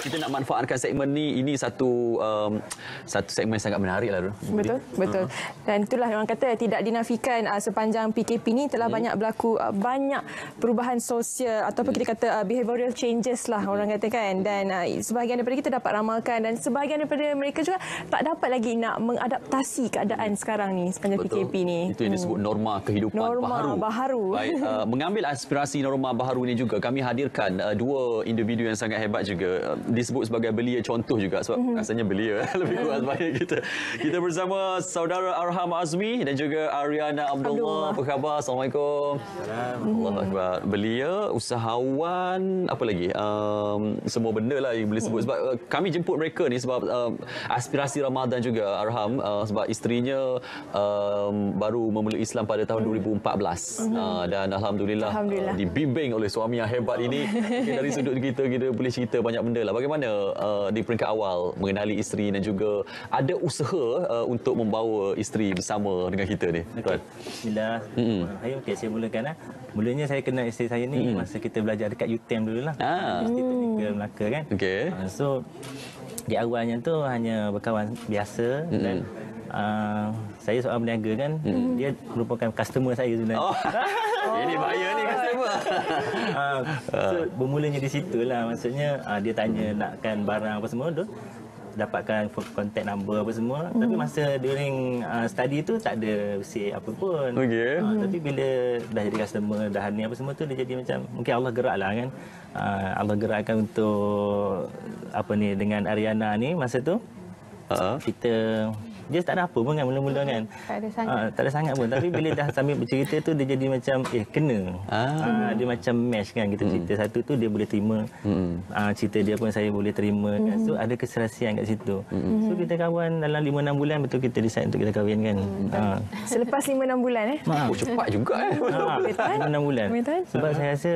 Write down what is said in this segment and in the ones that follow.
kita nak manfaatkan segmen ni. Ini satu segmen sangat menarik lah. Betul, betul. Dan itulah orang kata tidak dinafikan sepanjang PKP ni telah banyak berlaku banyak perubahan sosial ataupun kita kata behavioural changes lah orang kata kan. Dan sebahagian daripada kita dapat ramalkan dan sebahagian daripada mereka juga tak dapat lagi nak mengadaptasi keadaan sekarang ni sepanjang PKP ni. Itu yang disebut norma kehidupan baharu. Baik, mengambil aspirasi norma baharu ini juga kami hadirkan dua individu yang sangat hebat juga. Disebut sebagai belia contoh juga sebab rasanya belia lebih kurang sebagai kita. Kita bersama saudara Arham Azmi dan juga Ariana Abdullah. Apa khabar? Assalamualaikum. Allahu Akbar. Belia, usahawan, apa lagi? Semua benda lah yang boleh sebut. Sebab kami jemput mereka ni sebab aspirasi Ramadan juga Arham, sebab isterinya baru memeluk Islam pada tahun 2014 dan alhamdulillah dibimbing oleh suami yang hebat ini. Dari sudut kita boleh cerita banyak benda lah. Bagaimana di peringkat awal mengenali isteri dan juga ada usaha untuk membawa isteri bersama dengan kita ni. Tuan. Bismillah. Okey, saya mulakan lah. Mulanya saya kenal isteri saya ni masa kita belajar dekat UTM dululah. Universiti Teknikal Melaka kan. Okey. So di awalnya tu hanya berkawan biasa dan saya seorang berniaga kan. Dia merupakan customer saya sebenarnya. Ini bahaya ni customer. So bermulanya di situlah, maksudnya dia tanya nakkan barang apa semua tu, dapatkan contact number apa semua. Tapi masa during study tu tak ada say apa pun. Tapi bila dah jadi customer, dah ni apa semua tu, dia jadi macam mungkin Allah gerak lah kan. Allah gerakkan untuk apa ni dengan Ariana ni masa tu. Kita dia tak ada apa pun kan mula-mula kan. Tak ada sangat pun. Tapi bila dah sambil bercerita tu dia jadi macam kena. Dia macam match kan. Kita cerita satu tu dia boleh terima. Cerita dia pun saya boleh terima kan. So ada keserasian kat situ. So kita kawan dalam 5-6 bulan betul kita decide untuk kita kahwin kan. Selepas 5-6 bulan cepat juga 5-6 bulan. Sebab saya rasa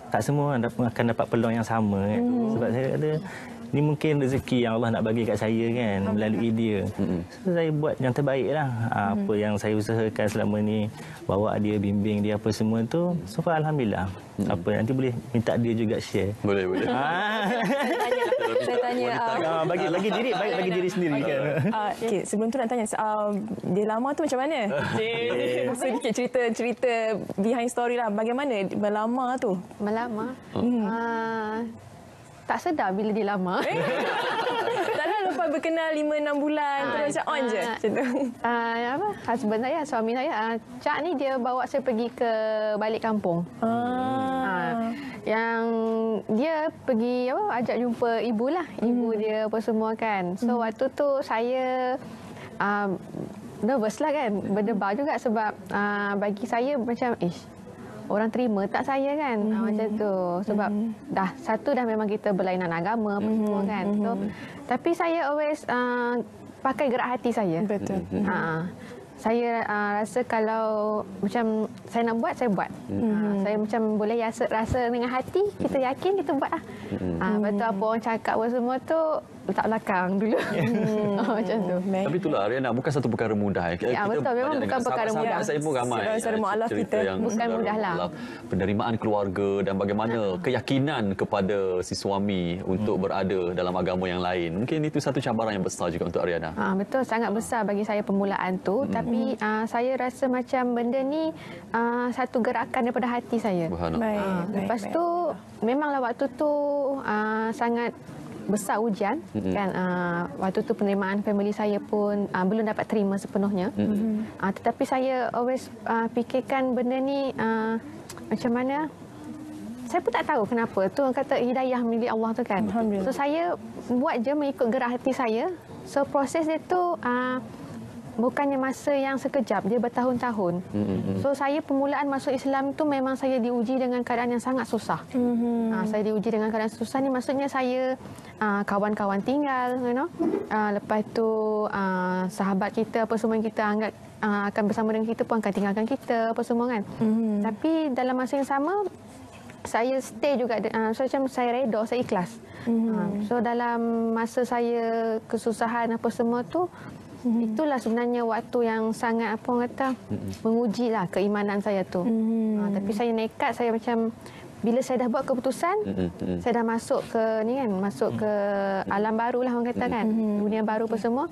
tak semua akan dapat peluang yang sama kan. Sebab saya ada ni mungkin rezeki yang Allah nak bagi kat saya kan melalui dia. So saya buat yang terbaik lah. Apa yang saya usahakan selama ni, bawa dia, bimbing dia apa semua tu, so far alhamdulillah. Apa nanti boleh minta dia juga share. Boleh. Saya tanya bagi diri sendiri kan. Okay, sebelum tu nak tanya dia lama tu macam mana? Sedikit cerita behind story lah. Bagaimana melama tu? Melama? Tak sedar bila dia lama. Taklah lepas berkenal 5-6 bulan terus macam on je macam tu. Husband saya, suami saya, Cak ni dia bawa saya pergi ke balik kampung. Yang dia pergi ajak jumpa ibu lah. Ibu dia apa semua kan. So waktu tu saya nervous lah kan. Berdebar juga sebab bagi saya macam orang terima tak saya kan. Macam tu. Sebab dah memang kita berlainan agama apa semua kan. So, tapi saya always pakai gerak hati saya. Betul. Saya rasa kalau macam saya nak buat, saya buat. Saya macam boleh rasa dengan hati, kita yakin, kita buat lah. Lepas tu apa orang cakap apa semua tu letak belakang dulu. Macam tu. Tapi itulah Ariana, bukan satu perkara mudah. Ya, betul. Memang bukan perkara mudah. Saya pun ramai. Saudara mu'alaf kita. Bukan mudah lah. Penerimaan keluarga dan bagaimana keyakinan kepada si suami untuk berada dalam agama yang lain. Mungkin itu satu cabaran yang besar juga untuk Ariana. Betul, sangat besar bagi saya permulaan tu. Tapi saya rasa macam benda ni satu gerakan daripada hati saya. Lepas tu, memanglah waktu tu sangat besar ujian kan. Waktu tu penerimaan family saya pun belum dapat terima sepenuhnya. Tetapi saya always fikirkan benda ni macam mana, saya pun tak tahu kenapa. Tu orang kata hidayah milik Allah tu kan. So saya buat je mengikut gerak hati saya. So proses dia tu bukannya masa yang sekejap, dia bertahun-tahun. So saya permulaan masuk Islam tu memang saya diuji dengan keadaan yang sangat susah. Saya diuji dengan keadaan susah ni maksudnya saya kawan-kawan tinggal, lepas tu sahabat kita apa semua yang kita anggap akan bersama dengan kita pun akan tinggalkan kita apa semua kan. Tapi dalam masa yang sama saya stay juga, so macam saya redha, saya ikhlas. So dalam masa saya kesusahan apa semua tu, itulah sebenarnya waktu yang sangat apa orang kata mengujilah keimanan saya tu. Tapi saya nekat, saya macam bila saya dah buat keputusan, saya dah masuk ke ni kan, masuk ke alam baru lah orang kata kan, dunia baru apa semua,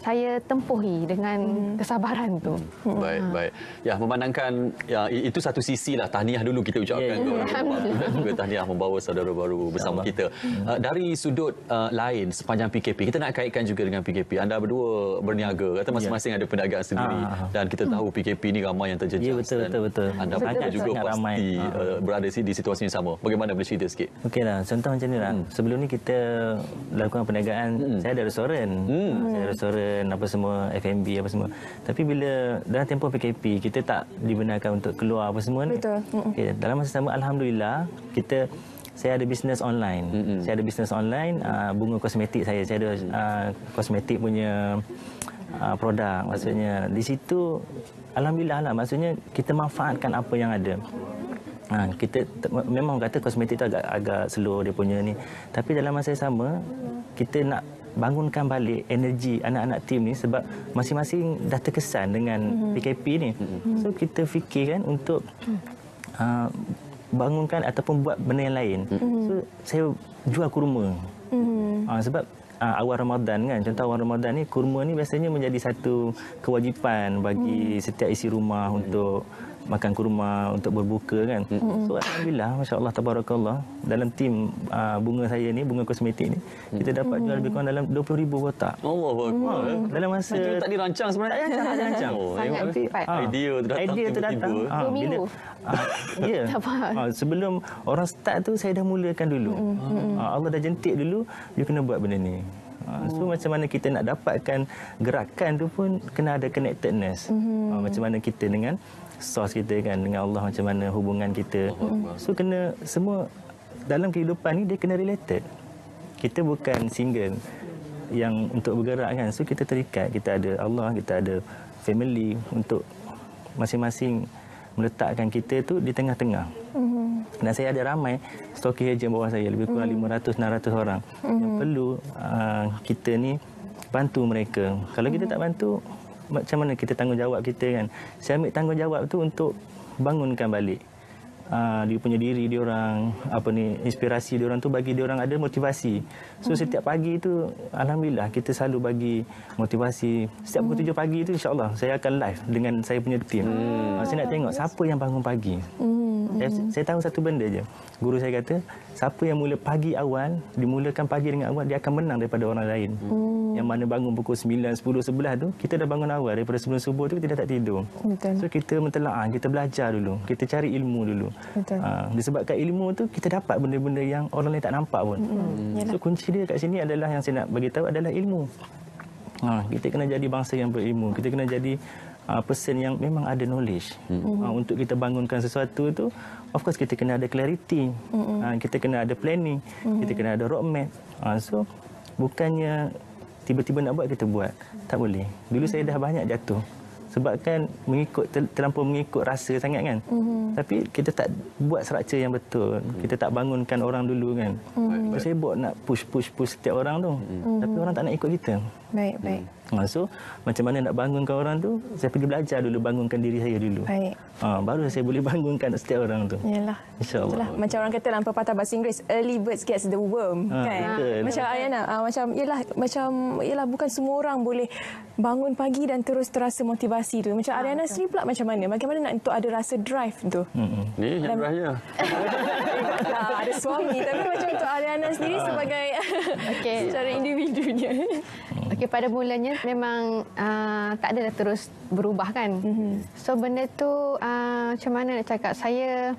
saya tempuhi dengan kesabaran tu. Baik. Ya, memandangkan ya, itu satu sisi lah, tahniah dulu kita ucapkan ke orang rumah dan juga tahniah membawa saudara baru bersama kita. Dari sudut lain sepanjang PKP, kita nak kaitkan juga dengan PKP. Anda berdua berniaga, kata masing-masing ada perniagaan sendiri dan kita tahu PKP ni ramai yang terjejas. Ya, betul. Anda pun juga pasti berada di situasi yang sama. Bagaimana boleh cerita sikit? Okeylah, contoh macam ni lah. Sebelum ni kita lakukan perniagaan, saya ada restoran. Saya ada restoran apa semua, F&B apa semua. Tapi bila dalam tempoh PKP, kita tak dibenarkan untuk keluar apa semua ni. Betul. Okay, dalam masa sama, alhamdulillah, saya ada bisnes online. Saya ada bisnes online, bunga kosmetik saya. Saya ada kosmetik punya produk. Maksudnya di situ alhamdulillah lah, maksudnya kita manfaatkan apa yang ada. Kita memang kata kosmetik tu agak slow dia punya ni, tapi dalam masa yang sama kita nak bangunkan balik energi anak-anak tim ni sebab masing-masing dah terkesan dengan PKP ni. So kita fikirkan untuk bangunkan ataupun buat benda yang lain. So saya jual kurma. Sebab awal Ramadan kan, contoh awal Ramadan ni, kurma ni biasanya menjadi satu kewajipan bagi setiap isi rumah untuk makan kurma, untuk berbuka kan. So alhamdulillah, masya-Allah, tabarakallah, dalam tim bunga saya ni, bunga kosmetik ni, kita dapat jual lebih kurang dalam 20,000 kotak. Allahuakbar. Dalam masa tak dirancang sebenarnya. Tak dirancang. Sangat cepat. Idea tu datang. 2 minggu. Ya. Sebelum orang start tu saya dah mulakan dulu. Allah dah jentik dulu, you kena buat benda ni. So macam mana kita nak dapatkan gerakan tu pun kena ada connectedness. Macam mana kita dengan source kita kan, dengan Allah, macam mana hubungan kita. So kena semua dalam kehidupan ni dia kena related. Kita bukan single yang untuk bergerak kan. So kita terikat, kita ada Allah, kita ada family untuk masing-masing meletakkan kita tu di tengah-tengah. Dan saya ada ramai stokis ejen bawah saya, lebih kurang 500-600 orang yang perlu kita ni bantu mereka. Kalau kita tak bantu, macam mana kita tanggungjawab kita kan? Saya ambil tanggungjawab tu untuk bangunkan balik dia punya diri dia orang, inspirasi dia orang tu, bagi dia orang ada motivasi. So setiap pagi tu alhamdulillah kita selalu bagi motivasi. Setiap pukul 7 pagi tu insya-Allah saya akan live dengan saya punya tim. Saya nak tengok siapa yang bangun pagi. Saya tahu satu benda je. Guru saya kata, siapa yang mula pagi awal, dimulakan pagi dengan awal, dia akan menang daripada orang lain. Yang mana bangun pukul 9, 10, 11 tu, kita dah bangun awal. Daripada sebelum subuh tu kita dah tak tidur. Betul. So kita mentelaah, kita belajar dulu, kita cari ilmu dulu. Disebabkan ilmu tu kita dapat benda-benda yang orang lain tak nampak pun. So kunci dia kat sini adalah, yang saya nak bagi tahu adalah ilmu. Kita kena jadi bangsa yang berilmu. Kita kena jadi person yang memang ada knowledge. Untuk kita bangunkan sesuatu tu, of course kita kena ada clarity. Kita kena ada planning. Kita kena ada roadmap. So bukannya tiba-tiba nak buat kita buat. Tak boleh. Dulu saya dah banyak jatuh. Sebab kan terlampau mengikut rasa sangat kan. Tapi kita tak buat structure yang betul. Kita tak bangunkan orang dulu kan. Saya buat nak push setiap orang tu. Tapi orang tak nak ikut kita. Baik. So macam mana nak bangunkan orang tu, saya pergi belajar dulu, bangunkan diri saya dulu. Baik. Baru saya boleh bangunkan setiap orang tu. Yalah. InsyaAllah. Macam orang kata dalam pepatah bahasa Inggeris, early birds gets the worm. Kan? Betul. Macam Ariana, macam bukan semua orang boleh bangun pagi dan terus terasa motivasi tu. Macam Ariana sendiri pula macam mana? Bagaimana nak untuk ada rasa drive tu? Ni yang drive-nya. Ada suami, tapi macam untuk Ariana sendiri sebagai secara individunya. Okey, pada mulanya memang tak adalah terus berubah kan. So benda tu macam mana nak cakap, saya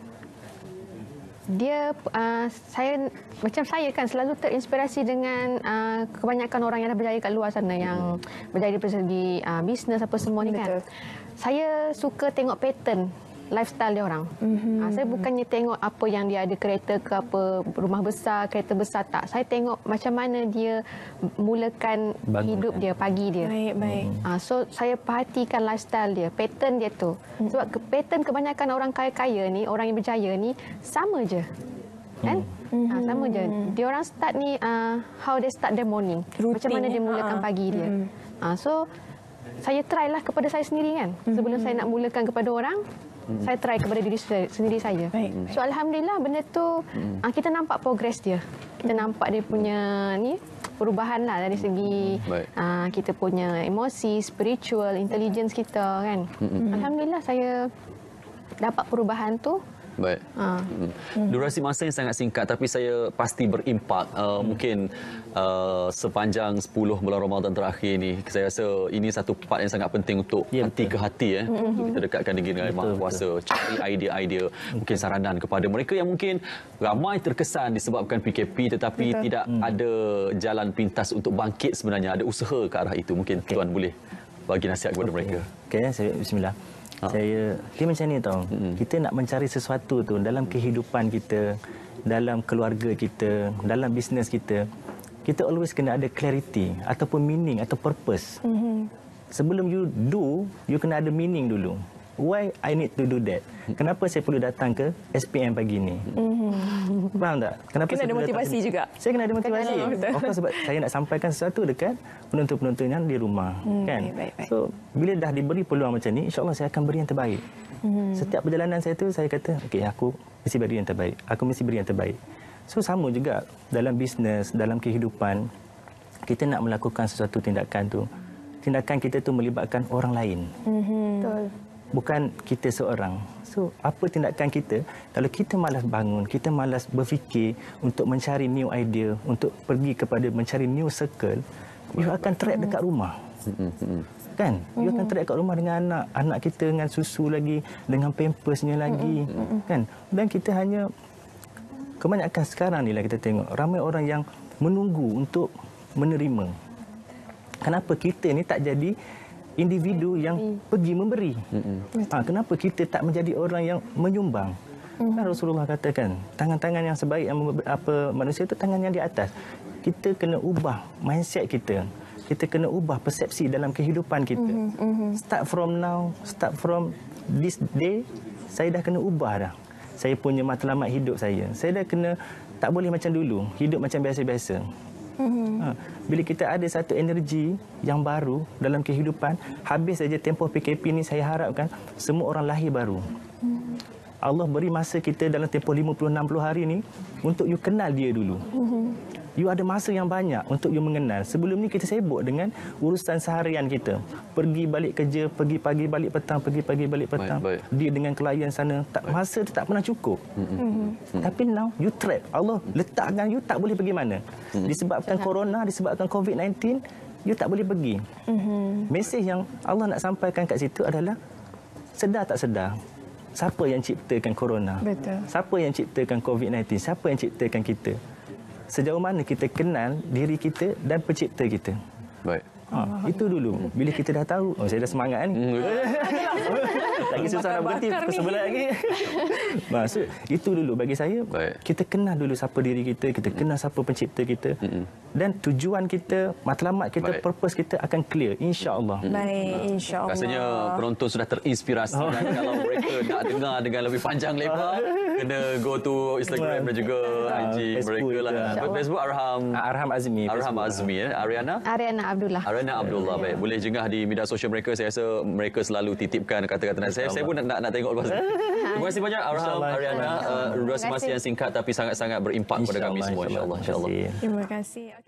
macam saya kan selalu terinspirasi dengan kebanyakan orang yang dah berjaya kat luar sana, yang berjaya dari segi bisnes apa semua ni kan. Saya suka tengok pattern lifestyle dia orang. Saya bukannya tengok apa yang dia ada, kereta ke apa, rumah besar, kereta besar, tak. Saya tengok macam mana dia mulakan hidup dia, pagi dia. Baik. So saya perhatikan lifestyle dia, pattern dia tu. Sebab pattern kebanyakan orang kaya-kaya ni, orang yang berjaya ni sama je. Kan? Sama je. Dia orang start ni how they start their morning. Macam mana dia mulakan pagi dia. So saya try lah kepada saya sendiri kan. Sebelum saya nak mulakan kepada orang, saya try kepada diri sendiri saya. So alhamdulillah benda tu kita nampak progress dia. Kita nampak dia punya perubahan lah dari segi kita punya emosi, spiritual, intelligence kita kan. Alhamdulillah saya dapat perubahan tu. Baik. Durasi masa yang sangat singkat tapi saya pasti berimpak. Mungkin sepanjang 10 bulan Ramadan terakhir ni, saya rasa ini satu part yang sangat penting untuk hati ke hati untuk kita dekatkan dengan Maha Kuasa, cari idea-idea, mungkin saranan kepada mereka yang mungkin ramai terkesan disebabkan PKP tetapi tidak ada jalan pintas untuk bangkit sebenarnya, ada usaha ke arah itu. Mungkin Tuan boleh bagi nasihat kepada mereka. Saya bismillah. Dia macam ni tau. Kita nak mencari sesuatu tu dalam kehidupan kita, dalam keluarga kita, dalam bisnes kita. Kita always kena ada clarity ataupun meaning atau purpose. Sebelum you do, you kena ada meaning dulu. Why I need to do that? Kenapa saya perlu datang ke SPM pagi ni? Faham tak? Kenapa kena ada motivasi juga. Saya kena ada motivasi. Sebab saya nak sampaikan sesuatu dekat penonton-penonton yang di rumah. Kan? So, bila dah diberi peluang macam ni, insyaAllah saya akan beri yang terbaik. Setiap perjalanan saya tu, saya kata, okey, aku mesti beri yang terbaik. Aku mesti beri yang terbaik. So, sama juga dalam bisnes, dalam kehidupan, kita nak melakukan sesuatu tindakan tu. Tindakan kita tu melibatkan orang lain. Betul. Bukan kita seorang. So, apa tindakan kita? Kalau kita malas bangun, kita malas berfikir untuk mencari new idea, untuk pergi kepada mencari new circle, you akan trap dekat rumah. Kan? You akan trap dekat rumah dengan anak kita dengan susu lagi, dengan pampersnya lagi. Kan? Dan kita hanya, kebanyakan sekarang ni lah kita tengok, ramai orang yang menunggu untuk menerima. Kenapa kita ni tak jadi individu yang pergi memberi? Kenapa kita tak menjadi orang yang menyumbang? Kan Rasulullah katakan, tangan-tangan yang sebaik yang manusia itu tangan yang di atas. Kita kena ubah mindset kita. Kita kena ubah persepsi dalam kehidupan kita. Start from now, start from this day, saya dah kena ubah dah. Saya punya matlamat hidup saya. Saya dah kena, tak boleh macam dulu, hidup macam biasa-biasa. Bila kita ada satu energi yang baru dalam kehidupan, habis saja tempoh PKP ni, saya harapkan semua orang lahir baru. Allah beri masa kita dalam tempoh 50-60 hari ni untuk you kenal dia dulu. You ada masa yang banyak untuk you mengenal. Sebelum ni kita sibuk dengan urusan seharian kita. Pergi balik kerja, pergi pagi balik petang, pergi pagi balik petang. Dia dengan klien sana, masa tu tak pernah cukup. Tapi now you trap. Allah letakkan you tak boleh pergi mana. Disebabkan corona, disebabkan COVID-19, you tak boleh pergi. Mesej yang Allah nak sampaikan kat situ adalah, sedar tak sedar, siapa yang ciptakan corona? Betul. Siapa yang ciptakan COVID-19? Siapa yang ciptakan kita? Sejauh mana kita kenal diri kita dan pencipta kita. Baik. Itu dulu. Bila kita dah tahu, saya dah semangat ni. Lagi susah nak berhenti, pukul 11 lagi. Maksud, itu dulu bagi saya. Kita kenal dulu siapa diri kita, kita kenal siapa pencipta kita. Dan tujuan kita, matlamat kita, purpose kita akan clear, insya-Allah. Baik, insya-Allah. Rasanya penonton sudah terinspirasi. Dan kalau mereka nak dengar dengan lebih panjang lebar, kena go to Instagram dan juga IG mereka lah. Facebook Arham Azmi. Arham Azmi. Ariana Abdullah. Ariana Abdullah. Baik, boleh jengah di media sosial mereka. Saya rasa mereka selalu titipkan kata-kata nasihat. Saya pun nak tengok lepas. Terima kasih banyak Arham, Ariana. Durasi masa yang singkat tapi sangat-sangat berimpak kepada kami semua, insya-Allah. Terima kasih.